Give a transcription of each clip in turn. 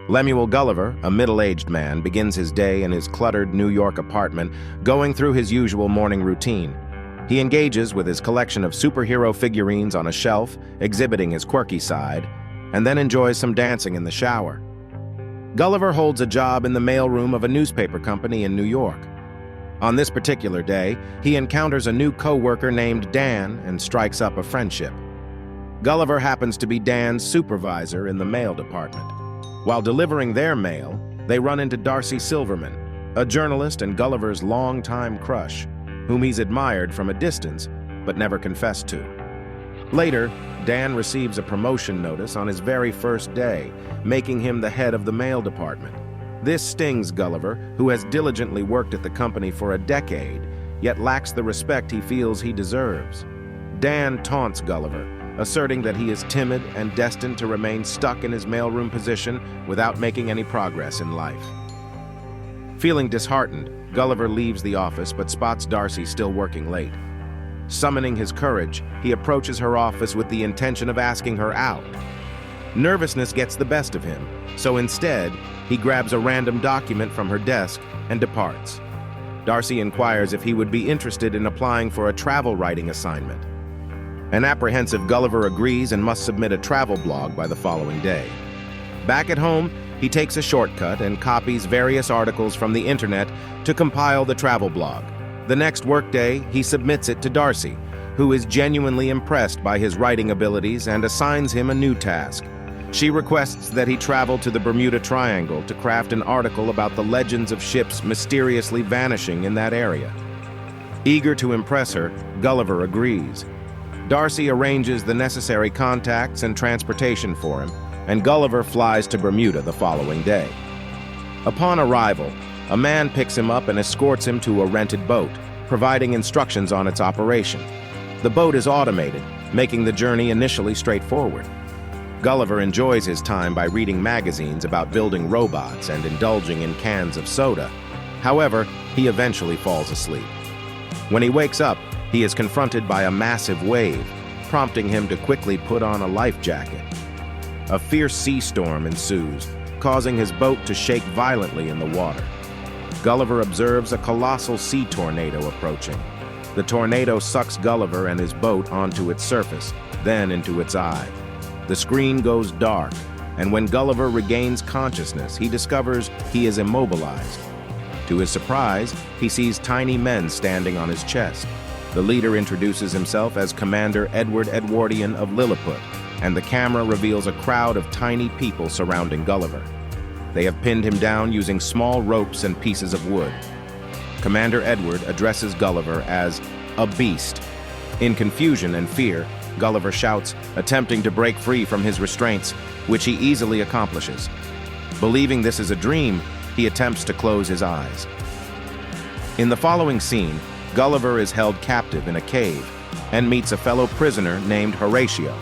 Lemuel Gulliver, a middle-aged man, begins his day in his cluttered New York apartment, going through his usual morning routine. He engages with his collection of superhero figurines on a shelf, exhibiting his quirky side, and then enjoys some dancing in the shower. Gulliver holds a job in the mailroom of a newspaper company in New York. On this particular day, he encounters a new co-worker named Dan and strikes up a friendship. Gulliver happens to be Dan's supervisor in the mail department. While delivering their mail, they run into Darcy Silverman, a journalist and Gulliver's longtime crush, whom he's admired from a distance but never confessed to. Later, Dan receives a promotion notice on his very first day, making him the head of the mail department. This stings Gulliver, who has diligently worked at the company for a decade, yet lacks the respect he feels he deserves. Dan taunts Gulliver, asserting that he is timid and destined to remain stuck in his mailroom position without making any progress in life. Feeling disheartened, Gulliver leaves the office but spots Darcy still working late. Summoning his courage, he approaches her office with the intention of asking her out. Nervousness gets the best of him, so instead, he grabs a random document from her desk and departs. Darcy inquires if he would be interested in applying for a travel writing assignment. An apprehensive Gulliver agrees and must submit a travel blog by the following day. Back at home, he takes a shortcut and copies various articles from the internet to compile the travel blog. The next workday, he submits it to Darcy, who is genuinely impressed by his writing abilities and assigns him a new task. She requests that he travel to the Bermuda Triangle to craft an article about the legends of ships mysteriously vanishing in that area. Eager to impress her, Gulliver agrees. Darcy arranges the necessary contacts and transportation for him, and Gulliver flies to Bermuda the following day. Upon arrival, a man picks him up and escorts him to a rented boat, providing instructions on its operation. The boat is automated, making the journey initially straightforward. Gulliver enjoys his time by reading magazines about building robots and indulging in cans of soda. However, he eventually falls asleep. When he wakes up, he is confronted by a massive wave, prompting him to quickly put on a life jacket. A fierce sea storm ensues, causing his boat to shake violently in the water. Gulliver observes a colossal sea tornado approaching. The tornado sucks Gulliver and his boat onto its surface, then into its eye. The screen goes dark, and when Gulliver regains consciousness, he discovers he is immobilized. To his surprise, he sees tiny men standing on his chest. The leader introduces himself as Commander Edward Edwardian of Lilliput, and the camera reveals a crowd of tiny people surrounding Gulliver. They have pinned him down using small ropes and pieces of wood. Commander Edward addresses Gulliver as a beast. In confusion and fear, Gulliver shouts, attempting to break free from his restraints, which he easily accomplishes. Believing this is a dream, he attempts to close his eyes. In the following scene, Gulliver is held captive in a cave and meets a fellow prisoner named Horatio,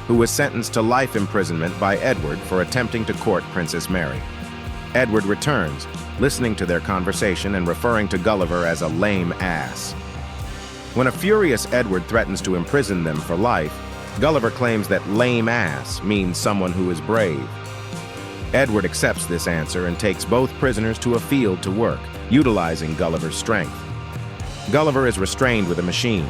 who was sentenced to life imprisonment by Edward for attempting to court Princess Mary. Edward returns, listening to their conversation and referring to Gulliver as a lame ass. When a furious Edward threatens to imprison them for life, Gulliver claims that lame ass means someone who is brave. Edward accepts this answer and takes both prisoners to a field to work, utilizing Gulliver's strength. Gulliver is restrained with a machine.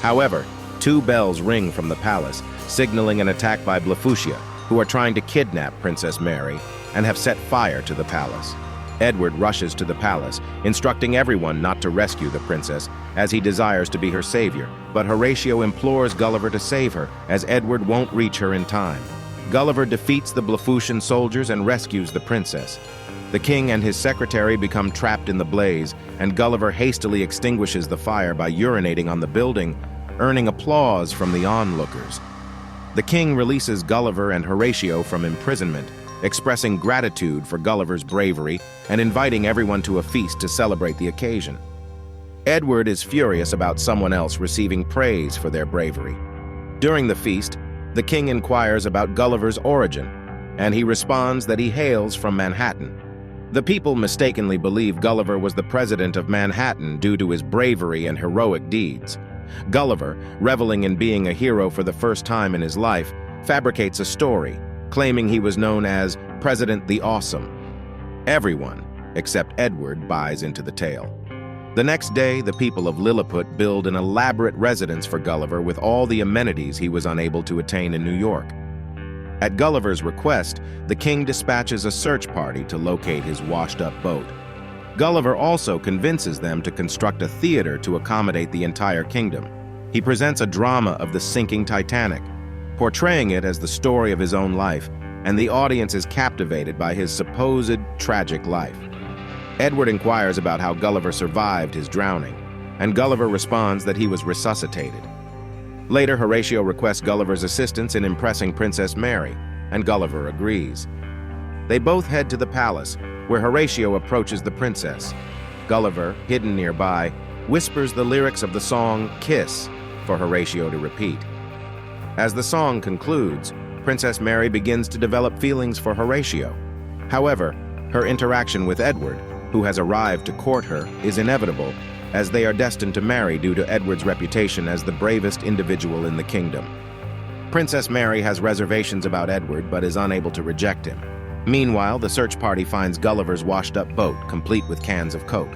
However, 2 bells ring from the palace, signaling an attack by Blafutia, who are trying to kidnap Princess Mary and have set fire to the palace. Edward rushes to the palace, instructing everyone not to rescue the princess, as he desires to be her savior, but Horatio implores Gulliver to save her, as Edward won't reach her in time. Gulliver defeats the Blafutian soldiers and rescues the princess. The king and his secretary become trapped in the blaze, and Gulliver hastily extinguishes the fire by urinating on the building, earning applause from the onlookers. The king releases Gulliver and Horatio from imprisonment, expressing gratitude for Gulliver's bravery and inviting everyone to a feast to celebrate the occasion. Edward is furious about someone else receiving praise for their bravery. During the feast, the king inquires about Gulliver's origin, and he responds that he hails from Manhattan. The people mistakenly believe Gulliver was the president of Manhattan due to his bravery and heroic deeds. Gulliver, reveling in being a hero for the first time in his life, fabricates a story, claiming he was known as President the Awesome. Everyone, except Edward, buys into the tale. The next day, the people of Lilliput build an elaborate residence for Gulliver with all the amenities he was unable to attain in New York. At Gulliver's request, the king dispatches a search party to locate his washed-up boat. Gulliver also convinces them to construct a theater to accommodate the entire kingdom. He presents a drama of the sinking Titanic, portraying it as the story of his own life, and the audience is captivated by his supposed tragic life. Edward inquires about how Gulliver survived his drowning, and Gulliver responds that he was resuscitated. Later, Horatio requests Gulliver's assistance in impressing Princess Mary, and Gulliver agrees. They both head to the palace, where Horatio approaches the princess. Gulliver, hidden nearby, whispers the lyrics of the song "Kiss" for Horatio to repeat. As the song concludes, Princess Mary begins to develop feelings for Horatio. However, her interaction with Edward, who has arrived to court her, is inevitable, as they are destined to marry due to Edward's reputation as the bravest individual in the kingdom. Princess Mary has reservations about Edward but is unable to reject him. Meanwhile, the search party finds Gulliver's washed-up boat, complete with cans of Coke.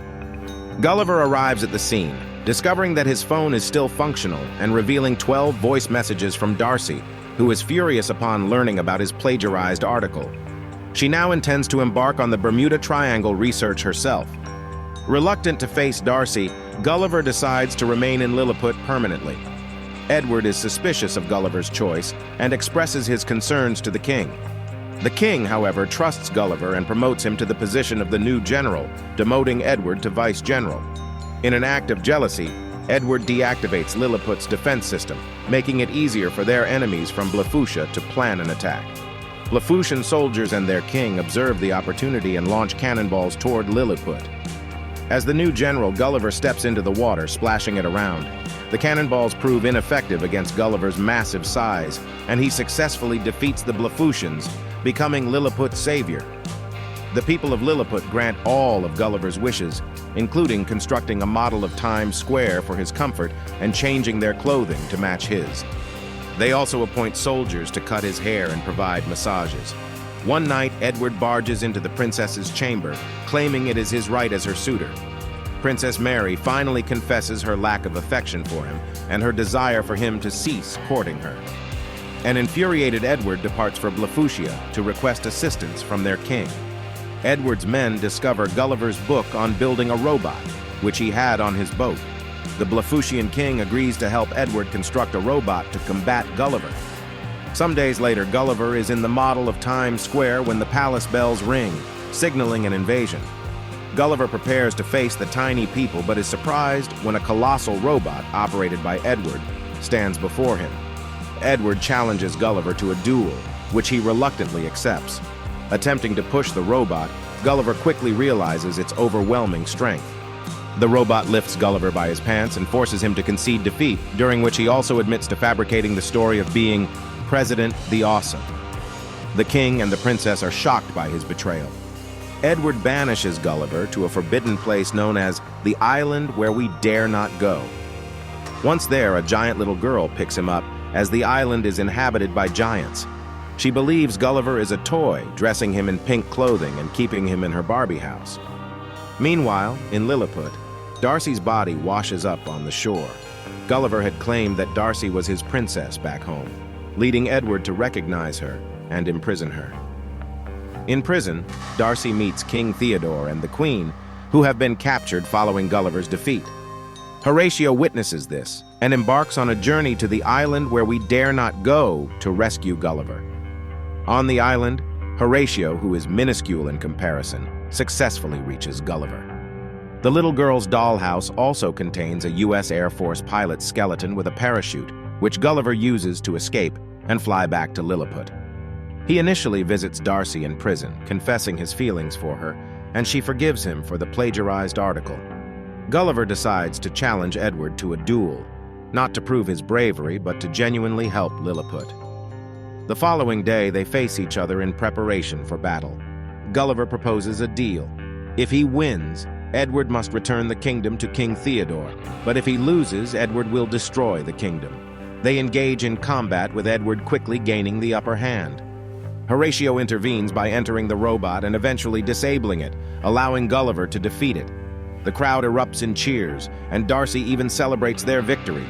Gulliver arrives at the scene, discovering that his phone is still functional and revealing 12 voice messages from Darcy, who is furious upon learning about his plagiarized article. She now intends to embark on the Bermuda Triangle research herself. Reluctant to face Darcy, Gulliver decides to remain in Lilliput permanently. Edward is suspicious of Gulliver's choice and expresses his concerns to the king. The king, however, trusts Gulliver and promotes him to the position of the new general, demoting Edward to vice-general. In an act of jealousy, Edward deactivates Lilliput's defense system, making it easier for their enemies from Blafutia to plan an attack. Blafutian soldiers and their king observe the opportunity and launch cannonballs toward Lilliput. As the new general, Gulliver steps into the water, splashing it around. The cannonballs prove ineffective against Gulliver's massive size, and he successfully defeats the Blafutians, becoming Lilliput's savior. The people of Lilliput grant all of Gulliver's wishes, including constructing a model of Times Square for his comfort and changing their clothing to match his. They also appoint soldiers to cut his hair and provide massages. One night, Edward barges into the princess's chamber, claiming it is his right as her suitor. Princess Mary finally confesses her lack of affection for him and her desire for him to cease courting her. An infuriated Edward departs for Blafutia to request assistance from their king. Edward's men discover Gulliver's book on building a robot, which he had on his boat. The Blafutian king agrees to help Edward construct a robot to combat Gulliver. Some days later, Gulliver is in the model of Times Square when the palace bells ring, signaling an invasion. Gulliver prepares to face the tiny people but is surprised when a colossal robot, operated by Edward, stands before him. Edward challenges Gulliver to a duel, which he reluctantly accepts. Attempting to push the robot, Gulliver quickly realizes its overwhelming strength. The robot lifts Gulliver by his pants and forces him to concede defeat, during which he also admits to fabricating the story of being President the Awesome. The king and the princess are shocked by his betrayal. Edward banishes Gulliver to a forbidden place known as the Island Where We Dare Not Go. Once there, a giant little girl picks him up, as the island is inhabited by giants. She believes Gulliver is a toy, dressing him in pink clothing and keeping him in her Barbie house. Meanwhile, in Lilliput, Darcy's body washes up on the shore. Gulliver had claimed that Darcy was his princess back home, leading Edward to recognize her and imprison her. In prison, Darcy meets King Theodore and the Queen, who have been captured following Gulliver's defeat. Horatio witnesses this and embarks on a journey to the island where we dare not go to rescue Gulliver. On the island, Horatio, who is minuscule in comparison, successfully reaches Gulliver. The little girl's dollhouse also contains a U.S. Air Force pilot's skeleton with a parachute, which Gulliver uses to escape and fly back to Lilliput. He initially visits Darcy in prison, confessing his feelings for her, and she forgives him for the plagiarized article. Gulliver decides to challenge Edward to a duel, not to prove his bravery, but to genuinely help Lilliput. The following day, they face each other in preparation for battle. Gulliver proposes a deal. If he wins, Edward must return the kingdom to King Theodore, but if he loses, Edward will destroy the kingdom. They engage in combat, with Edward quickly gaining the upper hand. Horatio intervenes by entering the robot and eventually disabling it, allowing Gulliver to defeat it. The crowd erupts in cheers, and Darcy even celebrates their victory.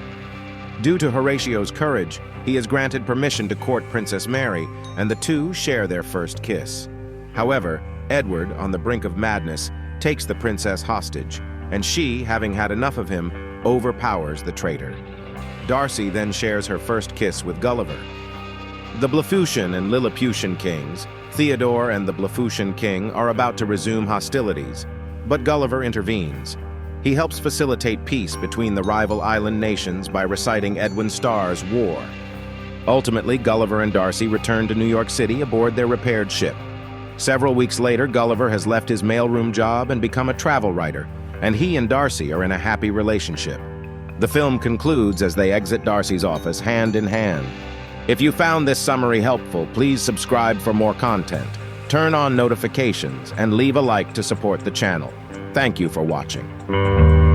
Due to Horatio's courage, he is granted permission to court Princess Mary, and the two share their first kiss. However, Edward, on the brink of madness, takes the princess hostage, and she, having had enough of him, overpowers the traitor. Darcy then shares her first kiss with Gulliver. The Blefuscan and Lilliputian kings, Theodore and the Blefuscan king, are about to resume hostilities, but Gulliver intervenes. He helps facilitate peace between the rival island nations by reciting Edwin Starr's War. Ultimately, Gulliver and Darcy return to New York City aboard their repaired ship. Several weeks later, Gulliver has left his mailroom job and become a travel writer, and he and Darcy are in a happy relationship. The film concludes as they exit Darcy's office hand in hand. If you found this summary helpful, please subscribe for more content, turn on notifications, and leave a like to support the channel. Thank you for watching.